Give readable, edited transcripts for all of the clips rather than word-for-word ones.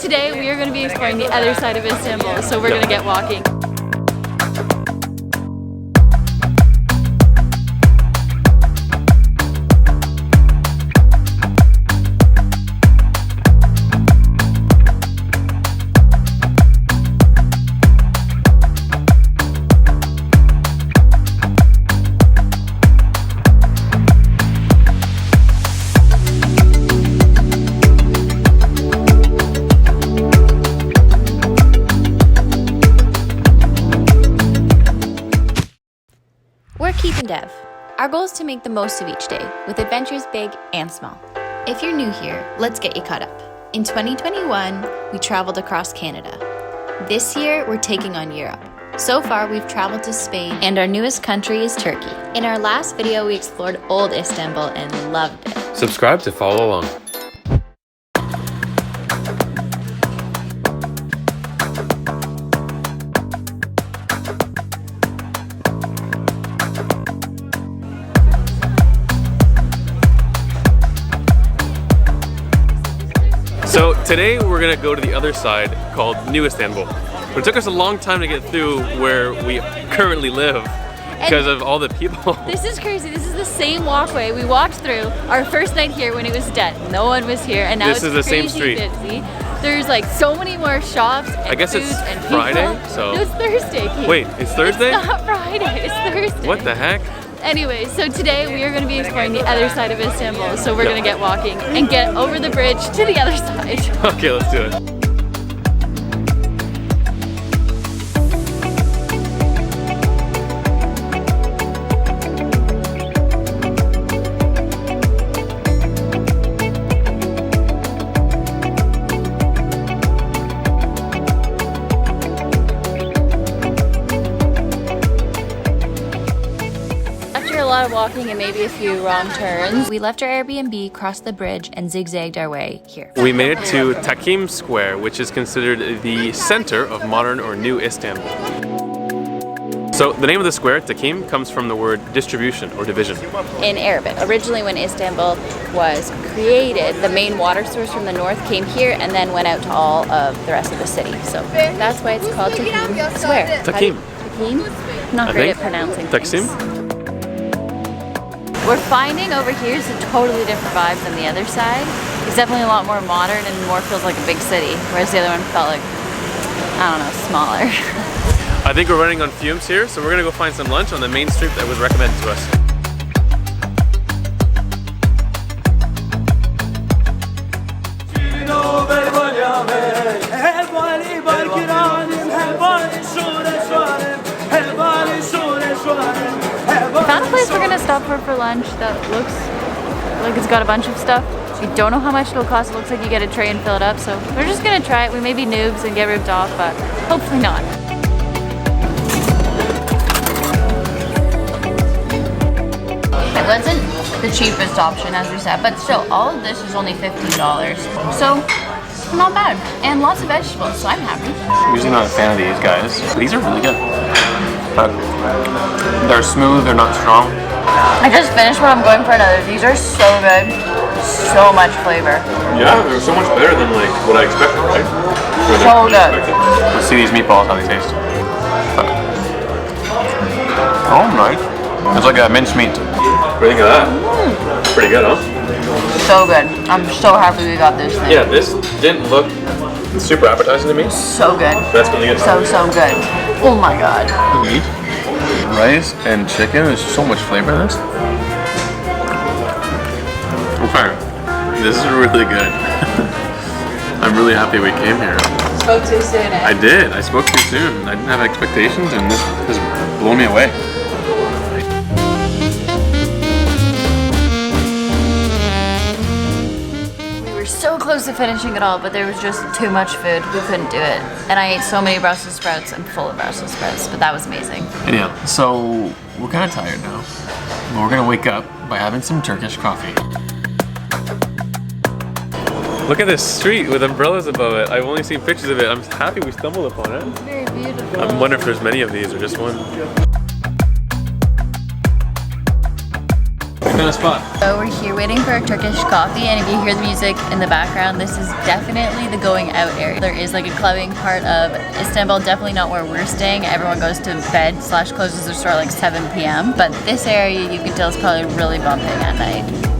Today we are going to be exploring the other side of Istanbul, so we're going to get walking. We're Keith and Dev. Our goal is to make the most of each day, with adventures big and small. If you're new here, let's get you caught up. In 2021, we traveled across Canada. This year, we're taking on Europe. So far, we've traveled to Spain, and our newest country is Turkey. In our last video, we explored Old Istanbul and loved it. Subscribe to follow along. So today we're gonna go to the other side called New Istanbul. But it took us a long time to get through where we currently live because of all the people. This is crazy. This is the same walkway we walked through our first night here when it was dead. No one was here, and now This it's is the same crazy street. busy. There's like so many more shops and I guess foods it's and people. Friday, so... No, it's Thursday, Keith. Wait, it's Thursday? It's not Friday, it's Thursday. What the heck? Anyway, so today we are going to be exploring the other side of Istanbul, so we're going to get walking and get over the bridge to the other side. Okay, let's do it. A lot of walking and maybe a few wrong turns. We left our Airbnb, crossed the bridge, and zigzagged our way here. We made it to Taksim Square, which is considered the center of modern or new Istanbul. So the name of the square, Taksim, comes from the word distribution or division. In Arabic. Originally when Istanbul was created, the main water source from the north came here and then went out to all of the rest of the city. So that's why it's called Taksim Square. Taksim. Taksim? Not I great think. at pronouncing Taksim? things. We're finding over here is a totally different vibe than the other side. It's definitely a lot more modern and more feels like a big city, whereas the other one felt like, I don't know, smaller. I think we're running on fumes here, so we're gonna go find some lunch on the main street that was recommended to us. We found a place we're gonna stop for lunch that looks like it's got a bunch of stuff. We don't know how much it'll cost. It looks like you get a tray and fill it up, so we're just gonna try it. We may be noobs and get ripped off, but hopefully not. It wasn't the cheapest option, as we said, but still, all of this is only $15. So, not bad. And lots of vegetables, so I'm happy. I'm usually not a fan of these guys. These are really good. But they're smooth, they're not strong. I just finished what I'm going for another. These are so good. So much flavor. Yeah, they're so much better than like what I expected, right? So good. Let's see these meatballs, how they taste. Oh, nice. It's like a minced meat. What do you think of that? Pretty good, huh? So good. I'm so happy we got this thing. Yeah, this didn't look super appetizing to me. So good. That's really good. So good. Oh my god. Meat, rice, and chicken. There's so much flavor in this. Okay, this is really good. I'm really happy we came here. Spoke too soon, eh? I did. I spoke too soon. I didn't have expectations, and this has blown me away. So close to finishing it all, but there was just too much food. We couldn't do it. And I ate so many Brussels sprouts. I'm full of Brussels sprouts, but that was amazing. Anyhow, so we're kind of tired now. But we're gonna wake up by having some Turkish coffee. Look at this street with umbrellas above it. I've only seen pictures of it. I'm happy we stumbled upon it. It's very beautiful. I wonder if there's many of these or just one. kind of spot? So we're here waiting for our Turkish coffee, and if you hear the music in the background, this is definitely the going out area. There is like a clubbing part of Istanbul, definitely not where we're staying. Everyone goes to bed / closes their store at like 7 p.m. But this area, you can tell, is probably really bumping at night.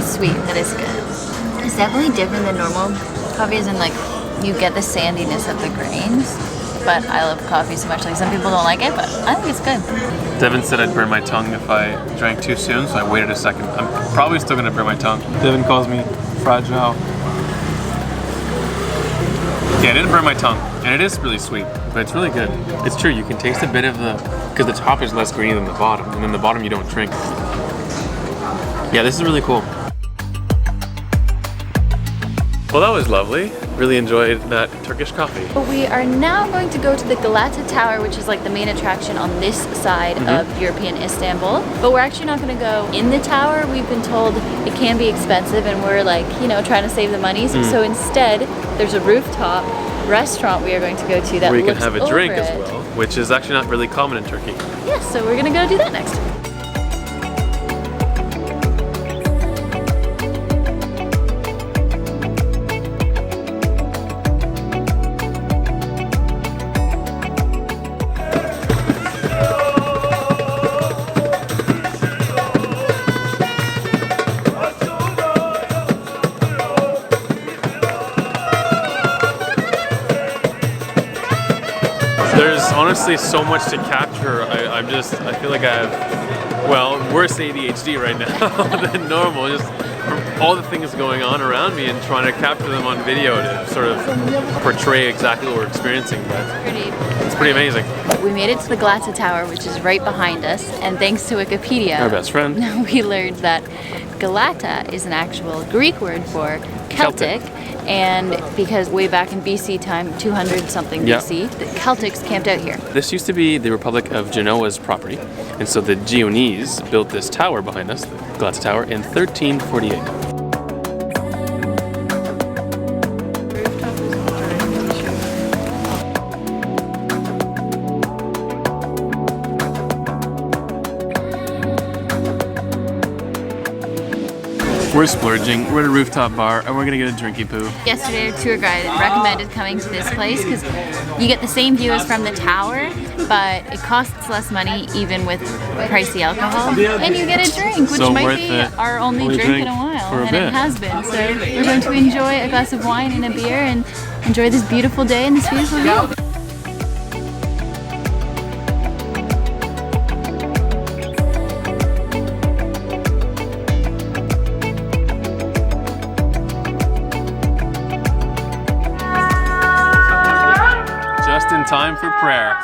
Sweet, that is good. It's definitely different than normal coffee, as in like you get the sandiness of the grains, but I love coffee so much. Like some people don't like it, but I think it's good. Devin said I'd burn my tongue if I drank too soon, so I waited a second. I'm probably still gonna burn my tongue. Devin calls me fragile. Yeah, I didn't burn my tongue, and it is really sweet, but it's really good. It's true, you can taste a bit of because the top is less green than the bottom, and then the bottom you don't drink. Yeah, this is really cool. Well, that was lovely. Really enjoyed that Turkish coffee. But we are now going to go to the Galata Tower, which is like the main attraction on this side of European Istanbul. But we're actually not gonna go in the tower. We've been told it can be expensive, and we're like, you know, trying to save the money. So instead, there's a rooftop restaurant we are going to go to that where you can looks have a over drink as it. well, which is actually not really common in Turkey. Yes, so we're gonna go do that next. There's honestly so much to capture. I feel like I have, well, worse ADHD right now than normal. Just from all the things going on around me and trying to capture them on video to sort of portray exactly what we're experiencing. But it's pretty amazing. We made it to the Galata Tower, which is right behind us, and thanks to Wikipedia, Our best friend. we learned that Galata is an actual Greek word for Celtic. And because way back in BC time, 200 something BC, the Celtics camped out here. This used to be the Republic of Genoa's property, and so the Genoese built this tower behind us, the Galata Tower, in 1348. We're splurging, we're at a rooftop bar, and we're gonna get a drinky poo. Yesterday, our tour guide recommended coming to this place because you get the same view as from the tower, but it costs less money even with pricey alcohol, and you get a drink, which So might worth be it. our only drink in a while, for a and bit. it has been. So we're going to enjoy a glass of wine and a beer and enjoy this beautiful day and this beautiful view. Just in time for prayer.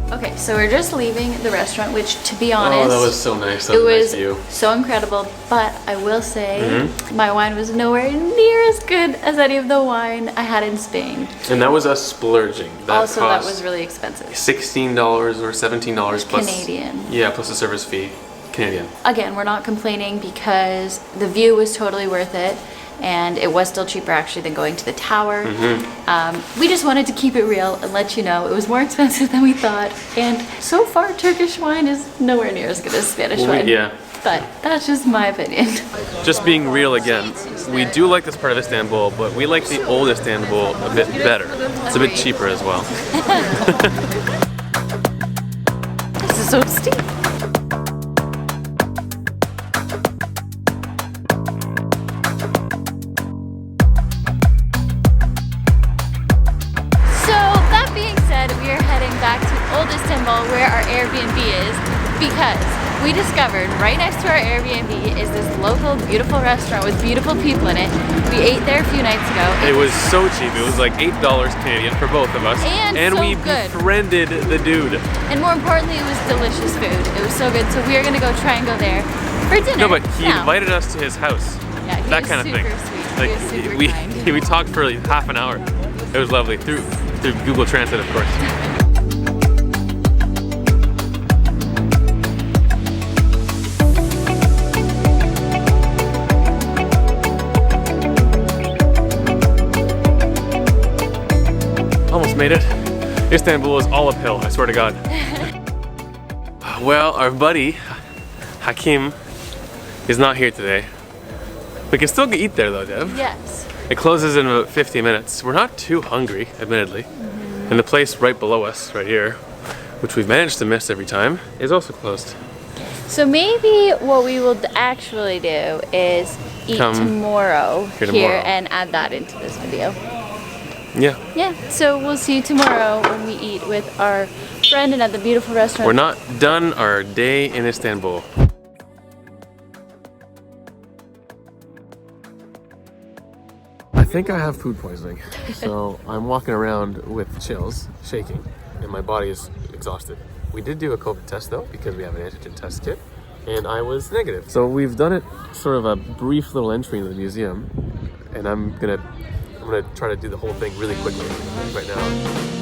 Okay, so we're just leaving the restaurant, which, to be honest, Oh, that was so nice. That it was was nice view. so incredible. But I will say, my wine was nowhere near as good as any of the wine I had in Spain. And that was us splurging. That Also, that cost was really expensive. $16 or $17 plus Canadian. Yeah, plus the service fee. Canadian. Again, we're not complaining because the view was totally worth it, and it was still cheaper actually than going to the tower. We just wanted to keep it real and let you know it was more expensive than we thought, and so far Turkish wine is nowhere near as good as Spanish wine. Yeah. But that's just my opinion. Just being real again, we do like this part of Istanbul, but we like the old Istanbul a bit better. It's a bit cheaper as well. This is so steep. Airbnb is because we discovered right next to our Airbnb is this local beautiful restaurant with beautiful people in it. We ate there a few nights ago. It was so cheap. It was like $8 Canadian for both of us. And so we good. befriended the dude. And more importantly, it was delicious food. It was so good. So we are gonna go try and go there for dinner. No, but he now. invited us to his house. Yeah, he that was kind of thing. super sweet. Like He was super we kind. we talked for like half an hour. It was lovely through Google Translate, of course. Almost made it. Istanbul is all uphill, I swear to God. Well, our buddy Hakim is not here today. We can still eat there though, Dev. Yes. It closes in about 50 minutes. We're not too hungry, admittedly. And the place right below us, right here, which we've managed to miss every time, is also closed. So maybe what we will actually do is eat Come tomorrow here here tomorrow. and add that into this video. Yeah. Yeah, so we'll see you tomorrow when we eat with our friend and at the beautiful restaurant. We're not done our day in Istanbul. I think I have food poisoning. So I'm walking around with chills, shaking, and my body is exhausted. We did do a COVID test though, because we have an antigen test kit, and I was negative. So we've done it sort of a brief little entry into the museum, and I'm gonna try to do the whole thing really quickly right now.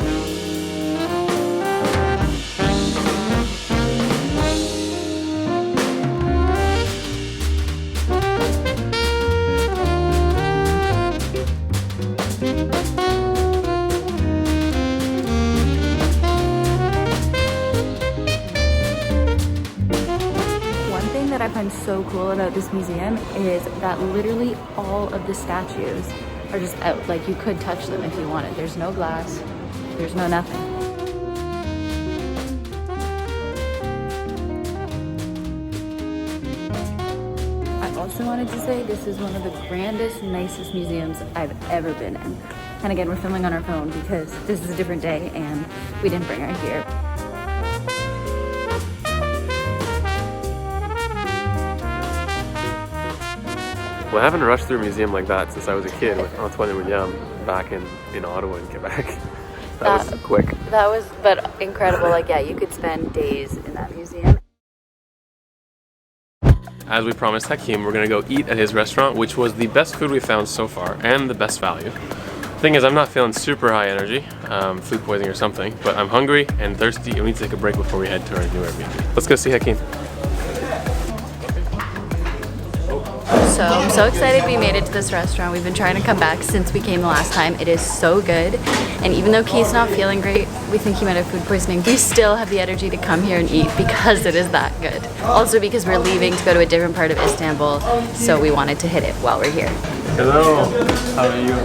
I find so cool about this museum is that literally all of the statues are just out. Like you could touch them if you wanted. There's no glass, there's no nothing. I also wanted to say this is one of the grandest, nicest museums I've ever been in. And again, we're filming on our phone because this is a different day and we didn't bring our gear. Well, I haven't rushed through a museum like that since I was a kid with Antoine and William back in Ottawa and Quebec. That was quick. That was, but incredible. Like, yeah, you could spend days in that museum. As we promised Hakim, we're gonna go eat at his restaurant, which was the best food we found so far and the best value. Thing is, I'm not feeling super high energy, food poisoning or something, but I'm hungry and thirsty and we need to take a break before we head to our new Airbnb. Let's go see Hakim. So I'm so excited we made it to this restaurant. We've been trying to come back since we came the last time. It is so good. And even though Keith's not feeling great, we think he might have food poisoning, we still have the energy to come here and eat because it is that good. Also because we're leaving to go to a different part of Istanbul, so we wanted to hit it while we're here. Hello, how are you?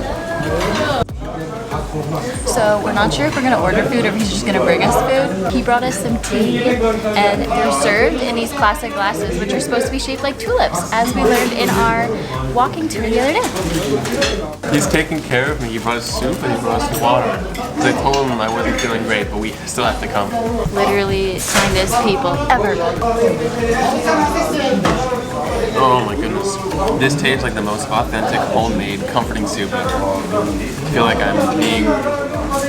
So we're not sure if we're gonna order food or if he's just gonna bring us food. He brought us some tea and they're served in these classic glasses which are supposed to be shaped like tulips, as we learned in our walking tour the other day. He's taking care of me. He brought us soup and he brought us water. I told him I wasn't feeling great, but we still have to come. Literally kindest people ever. Oh my goodness. This tastes like the most authentic, homemade, comforting soup ever. I feel like I'm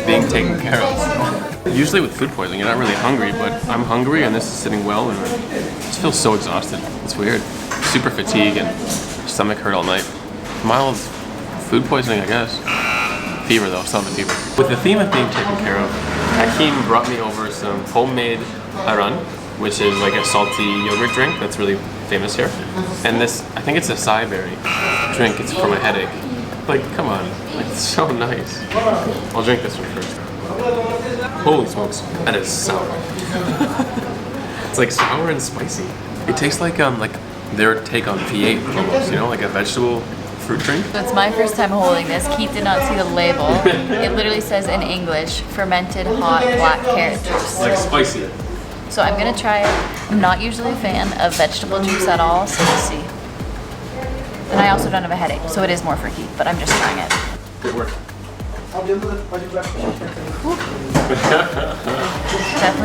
being taken care of. Usually with food poisoning, you're not really hungry, but I'm hungry and this is sitting well and I just feel so exhausted. It's weird. Super fatigue and stomach hurt all night. Mild food poisoning, I guess. Fever though, still have a fever. With the theme of being taken care of, Hakim brought me over some homemade aran, which is like a salty yogurt drink that's really famous here. And this, I think it's a acai berry drink. It's for my headache. Like, come on, it's so nice. I'll drink this one first. Holy smokes, that is sour. It's like sour and spicy. It tastes like their take on V8 almost, you know, like a vegetable fruit drink. It's my first time holding this. Keith did not see the label. It literally says in English, fermented hot black carrot juice. Like spicy. So I'm gonna try it. I'm not usually a fan of vegetable juice at all, so we'll see. And I also don't have a headache, so it is more for Keith, but I'm just trying it. Good work. Definitely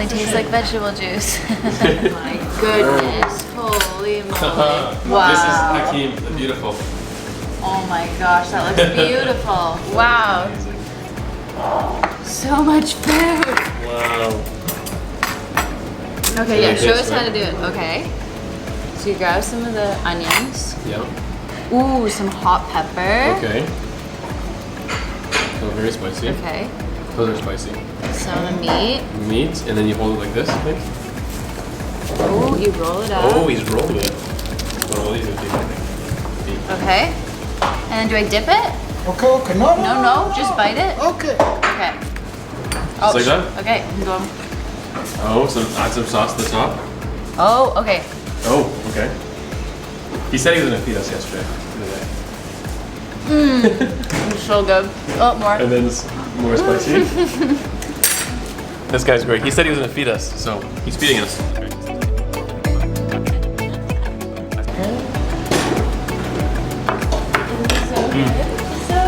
tastes like vegetable juice. My goodness, holy moly. Wow. This is Taksim, the beautiful. Oh my gosh, that looks beautiful. Wow. So much food. Wow. Okay, yeah, show us how to do it. Okay. So you grab some of the onions. Yeah. Ooh, some hot pepper. Okay. Oh, very spicy. Okay. Those are spicy. Some of the meat. Meat, and then you hold it like this, I think. Oh, you roll it up. Oh, he's rolled it. Oh, these are deep. Okay. And then do I dip it? Okay, no, No, just bite it. Okay. Okay. Just like that? Okay. Go. Oh, add some sauce to the top. Oh, okay. Oh, okay. He said he was gonna feed us yesterday. It's so good. Oh, more. And then more spicy. This guy's great. He said he was gonna feed us, so he's feeding us.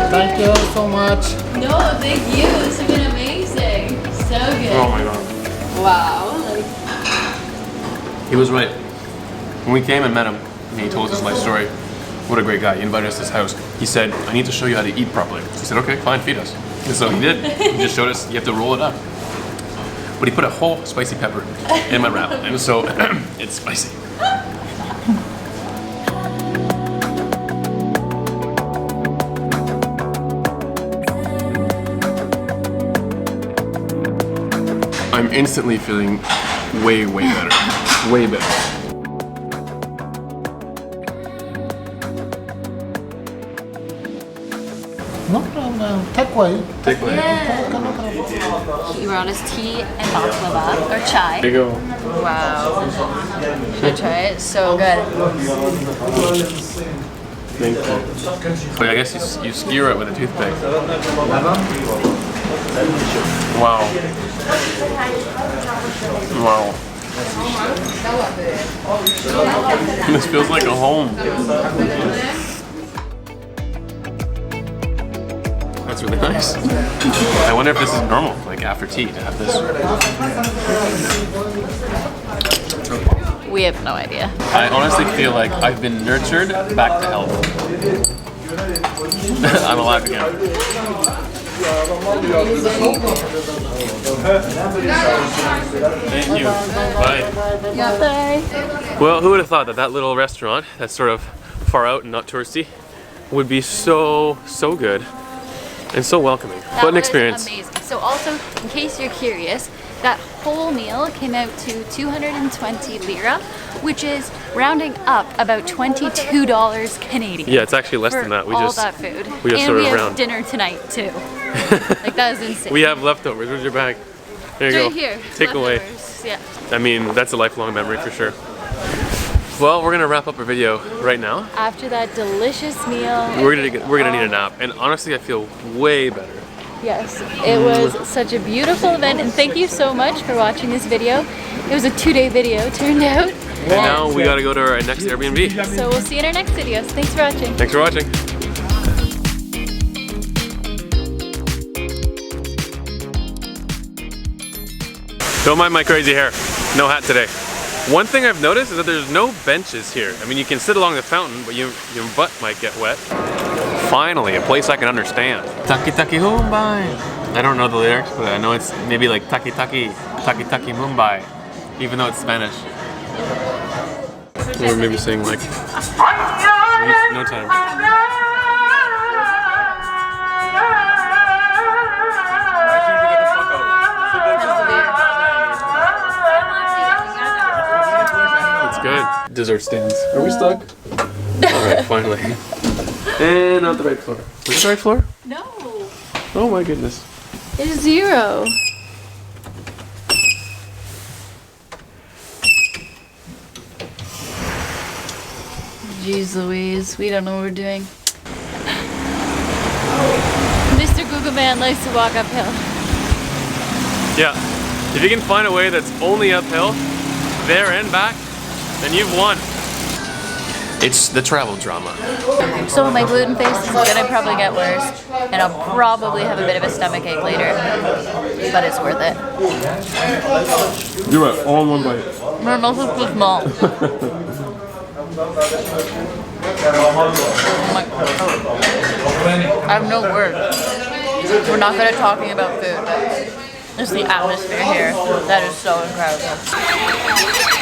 Thank you so much. No, thank you. This has been amazing. So good. Oh my god. Wow. He was right. When we came and met him, and he told us his life story, what a great guy. He invited us to his house. He said, I need to show you how to eat properly. We said, okay, fine, feed us. And so he did. He just showed us you have to roll it up. But he put a whole spicy pepper in my wrap. And so it's spicy. I'm instantly feeling way better. Way better. No problem. Take away. Take away. He brought us tea and baklava, or chai. There you go. Wow. Should I try it? It's so good. Thank you. But I guess you skewer it with a toothpick. Wow. Wow. This feels like a home. That's really nice. I wonder if this is normal, like after tea, to have this. We have no idea. I honestly feel like I've been nurtured back to health. I'm alive again. Thank you. Bye. Bye. Well, who would have thought that that little restaurant that's sort of far out and not touristy would be so good and so welcoming. That What an was experience. Amazing. So also, in case you're curious, that whole meal came out to 220 lira, which is rounding up about $22 Canadian. Yeah, it's actually less for than that. all that food. we just and sort we of have round. dinner tonight too. Like that was insane. We have leftovers. Where's your bag? There you right go. here. Take away. Leftovers. Yeah. I mean, that's a lifelong memory for sure. Well, we're gonna wrap up our video right now. After that delicious meal. We're gonna need a nap, and honestly, I feel way better. Yes, it was such a beautiful event, and thank you so much for watching this video. It was a 2-day video, it turned out. And now we gotta go to our next Airbnb. So we'll see you in our next videos. Thanks for watching. Thanks for watching. Don't mind my crazy hair. No hat today. One thing I've noticed is that there's no benches here. I mean, you can sit along the fountain, but your butt might get wet. Finally, a place I can understand. Taki taki Mumbai. I don't know the lyrics, but I know it's maybe like taki taki Mumbai, even though it's Spanish. Or maybe saying like, no time. It's good. Dessert stands. Are we stuck? Alright, finally. And not the right floor. Was it the right floor? No, Oh my goodness. it's 0. Jeez Louise, we don't know what we're doing. Mr. Google Man likes to walk uphill. Yeah. If you can find a way that's only uphill, there and back, then you've won. It's the travel drama. So my gluten face is gonna probably get worse, and I'll probably have a bit of a stomach ache later, but it's worth it. Do it all in one bite. My mouth is too small. I have no words. We're not good at talking about food. It's the atmosphere here that is so incredible.